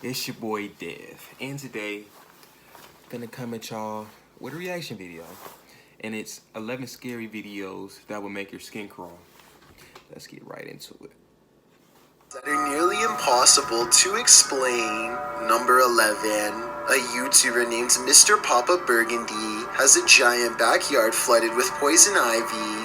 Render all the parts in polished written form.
It's your boy Dev, and today gonna come at y'all with a reaction video, and it's 11 scary videos that will make your skin crawl. Let's get right into it. That are nearly impossible to explain. Number 11. A YouTuber named Mr. Papa Burgundy has a giant backyard flooded with poison ivy.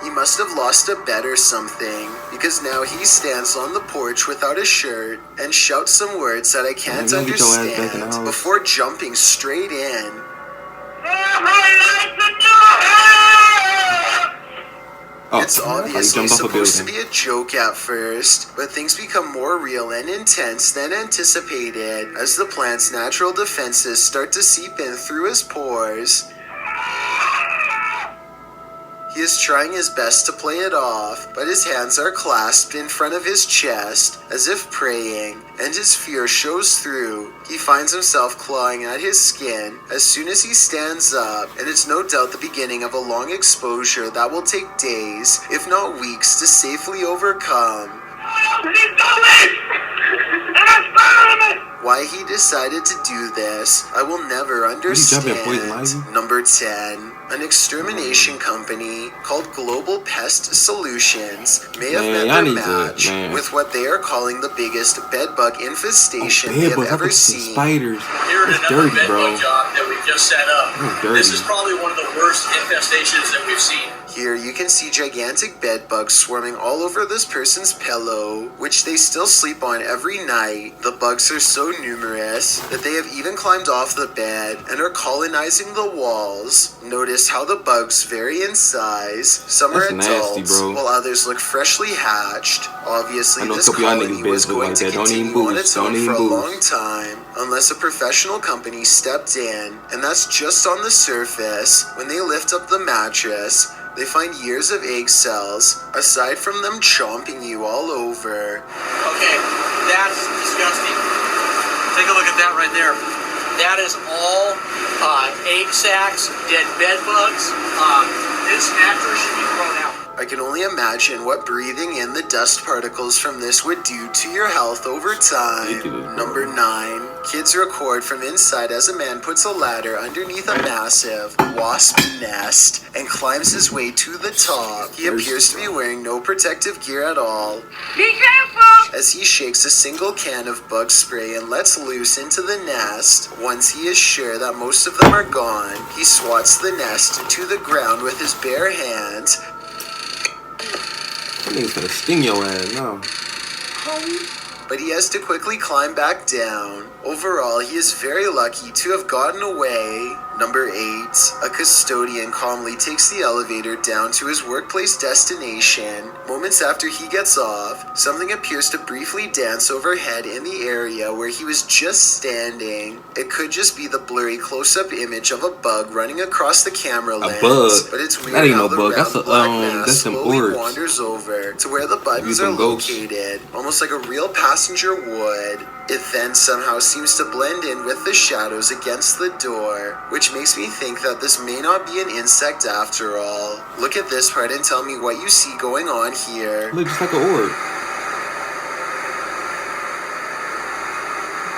He must have lost a bet or something, because now he stands on the porch without a shirt and shouts some words that I can't understand before jumping straight in. It's obviously supposed to be a joke at first, but things become more real and intense than anticipated as the plant's natural defenses start to seep in through his pores. He is trying his best to play it off, but his hands are clasped in front of his chest, as if praying, and his fear shows through. He finds himself clawing at his skin as soon as he stands up, and it's no doubt the beginning of a long exposure that will take days, if not weeks, to safely overcome. Why he decided to do this, I will never understand. Number 10. An extermination company called Global Pest Solutions may have met their match with what they are calling the biggest bedbug infestation they have ever seen. Spiders. Here is another bedbug job that we just set up. This is probably one of the worst infestations that we've seen. Here you can see gigantic bed bugs swarming all over this person's pillow, which they still sleep on every night. The bugs are so numerous that they have even climbed off the bed and are colonizing the walls. Notice how the bugs vary in size. Some are adults, while others look freshly hatched. Obviously, this colony was going to continue on its own for a long time, unless a professional company stepped in, and that's just on the surface. When they lift up the mattress, they find years of egg cells, aside from them chomping you all over. Okay, that's disgusting. Take a look at that right there. That is all egg sacs, dead bed bugs. This mattress should be thrown out. I can only imagine what breathing in the dust particles from this would do to your health over time. Number 9. Kids record from inside as a man puts a ladder underneath a massive wasp nest and climbs his way to the top. He appears to be wearing no protective gear at all. Be careful! As he shakes a single can of bug spray and lets loose into the nest. Once he is sure that most of them are gone, he swats the nest to the ground with his bare hands. That nigga's gonna sting your ass, no. But he has to quickly climb back down. Overall, he is very lucky to have gotten away. Number 8. A custodian calmly takes the elevator down to his workplace destination. Moments after he gets off, something appears to briefly dance overhead in the area where he was just standing. It could just be the blurry close-up image of a bug running across the camera lens. A bug? But it's weird that ain't how no the bug. round That's a, black mass that's slowly wanders over to where the buttons are located, almost like a real passenger would. It then somehow seems to blend in with the shadows against the door, which makes me think that this may not be an insect after all. Look at this part and tell me what you see going on here. Looks like an orb.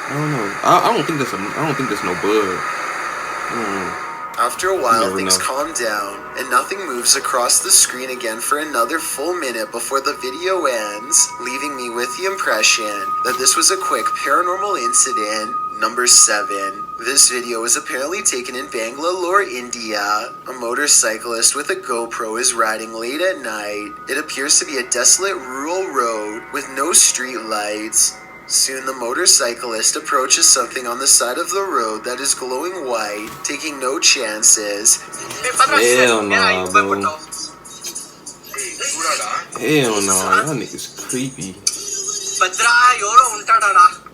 I don't know. I don't think that's no bug. After a while, things calm down, and nothing moves across the screen again for another full minute before the video ends, leaving me with the impression that this was a quick paranormal incident. Number 7. This video was apparently taken in Bangalore, India. A motorcyclist with a GoPro is riding late at night. It appears to be a desolate rural road with no street lights. Soon the motorcyclist approaches something on the side of the road that is glowing white, taking no chances. Hell no, bro. Hell no, that nigga's creepy.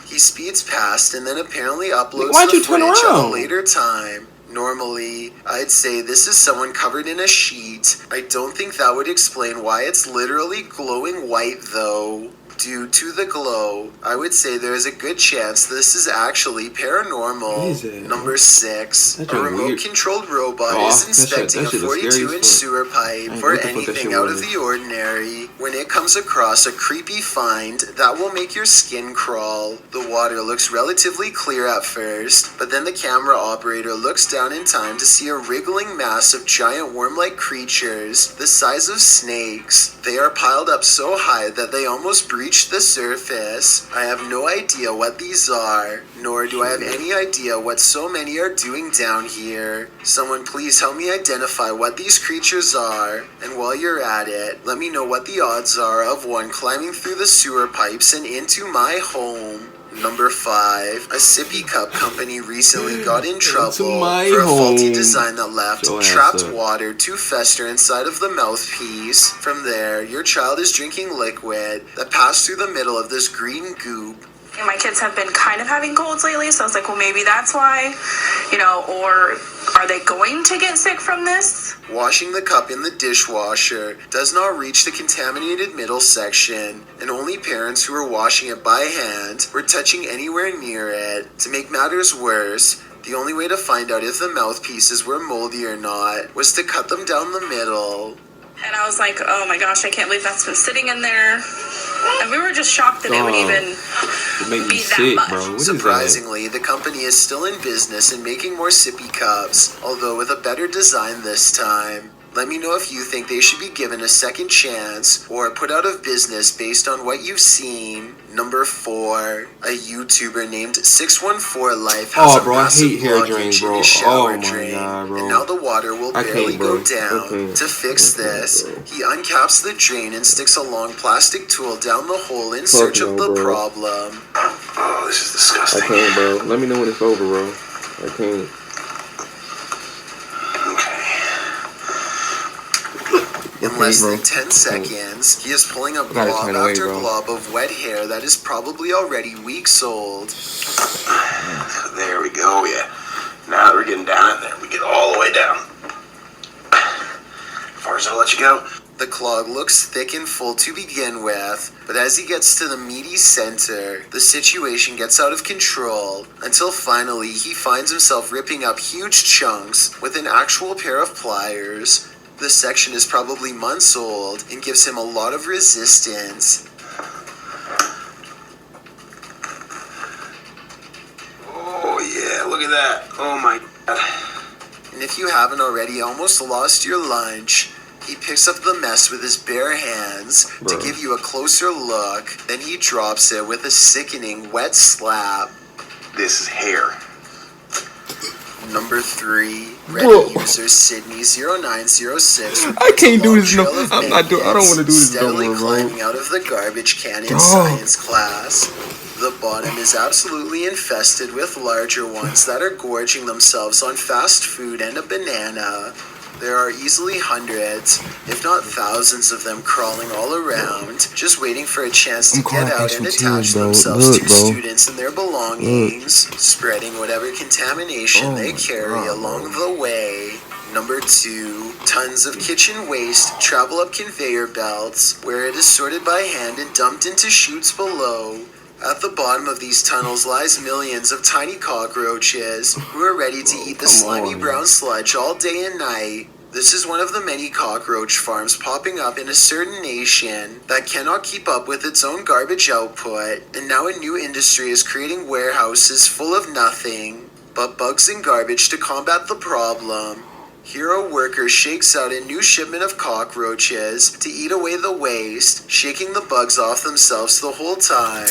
He speeds past and then apparently uploads Why'd the you turn footage at a around? later time. Normally, I'd say this is someone covered in a sheet. I don't think that would explain why it's literally glowing white though. Due to the glow, I would say there is a good chance this is actually paranormal. What is it? Number 6. That's A a remote-controlled robot Oh, is that shit- inspecting that a shit is scary as 42-inch fuck. sewer pipe What for the fuck that anything shit out of was? the ordinary. When it comes across a creepy find, that will make your skin crawl. The water looks relatively clear at first, but then the camera operator looks down in time to see a wriggling mass of giant worm-like creatures the size of snakes. They are piled up so high that they almost breach the surface. I have no idea what these are, nor do I have any idea what so many are doing down here. Someone please help me identify what these creatures are, and while you're at it, let me know what the odds are of one climbing through the sewer pipes and into my home. Number 5. A sippy cup company recently got in trouble for a faulty design that left trapped water to fester inside of the mouthpiece. From there, your child is drinking liquid that passed through the middle of this green goop. And my kids have been kind of having colds lately, so I was like, well, maybe that's why, or are they going to get sick from this? Washing the cup in the dishwasher does not reach the contaminated middle section, and only parents who were washing it by hand were touching anywhere near it. To make matters worse, the only way to find out if the mouthpieces were moldy or not was to cut them down the middle. And I was like, oh my gosh, I can't believe that's been sitting in there. And we were just shocked that it would even be that much. Bro. Surprisingly, the company is still in business and making more sippy cups, although with a better design this time. Let me know if you think they should be given a second chance or put out of business based on what you've seen. Number 4. A YouTuber named 614life has a massive blockage in his shower drain, and now the water will barely go down. To fix this, he uncaps the drain and sticks a long plastic tool down the hole in search of the problem. Oh, this is disgusting. I can't, bro. Let me know when it's over, bro. I can't. In less than 10 seconds, he is pulling up glob after glob of wet hair that is probably already weeks old. There we go, yeah. Now that we're getting down in there, we get all the way down. As far as I'll let you go. The clog looks thick and full to begin with, but as he gets to the meaty center, the situation gets out of control, until finally he finds himself ripping up huge chunks with an actual pair of pliers. This section is probably months old and gives him a lot of resistance. Oh yeah, look at that. Oh my god. And if you haven't already almost lost your lunch, he picks up the mess with his bare hands to give you a closer look, then he drops it with a sickening wet slap. This is hair. Number 3, Reddit user Sydney0906. I can't do this. No, I'm not doing. I don't want to do this no more, bro. Climbing out of the garbage can in science class. The bottom is absolutely infested with larger ones that are gorging themselves on fast food and a banana. There are easily hundreds, if not thousands of them crawling all around, just waiting for a chance to get out and attach themselves to students and their belongings, spreading whatever contamination they carry along the way. Number 2, tons of kitchen waste travel up conveyor belts, where it is sorted by hand and dumped into chutes below. At the bottom of these tunnels lies millions of tiny cockroaches who are ready to eat the slimy brown sludge all day and night. This is one of the many cockroach farms popping up in a certain nation that cannot keep up with its own garbage output, and now a new industry is creating warehouses full of nothing but bugs and garbage to combat the problem. Here a worker shakes out a new shipment of cockroaches to eat away the waste, shaking the bugs off themselves the whole time.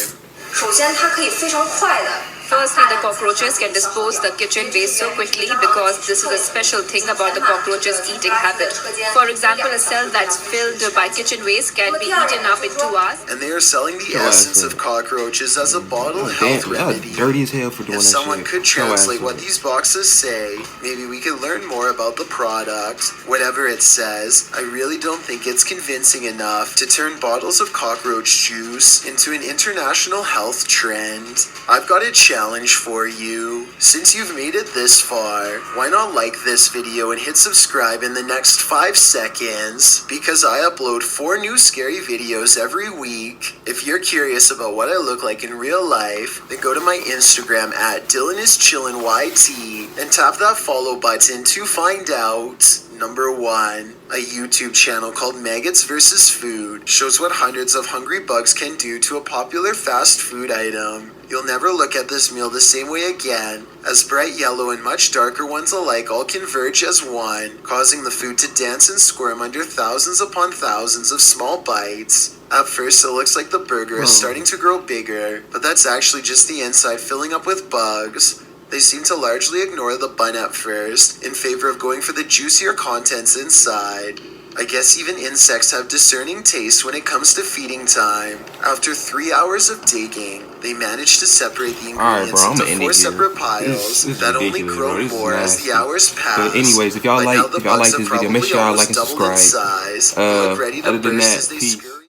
Firstly, the cockroaches can dispose the kitchen waste so quickly because this is a special thing about the cockroaches' eating habit. For example, a cell that's filled by kitchen waste can be eaten up in 2 hours. And they are selling the essence of cockroaches as a bottle health remedy. Dirty as hell for doing if that someone shit. could translate what these boxes say, maybe we could learn more about the product. Whatever it says, I really don't think it's convincing enough to turn bottles of cockroach juice into an international health trend. I've got a challenge challenge for you. Since you've made it this far, why not like this video and hit subscribe in the next 5 seconds? Because I upload 4 new scary videos every week. If you're curious about what I look like in real life, then go to my Instagram at DylanIsChillinYT and tap that follow button to find out. Number 1, a YouTube channel called Maggots vs. Food shows what hundreds of hungry bugs can do to a popular fast food item. You'll never look at this meal the same way again, as bright yellow and much darker ones alike all converge as one, causing the food to dance and squirm under thousands upon thousands of small bites. At first, it looks like the burger is starting to grow bigger, but that's actually just the inside filling up with bugs. They seem to largely ignore the bun at first, in favor of going for the juicier contents inside. I guess even insects have discerning taste when it comes to feeding time. After 3 hours of digging, they manage to separate the ingredients into 4 separate piles that only grow more as the hours pass. But anyways, if y'all like this video, make sure y'all like and subscribe. Ready to Other than burst that, as they peace. scurry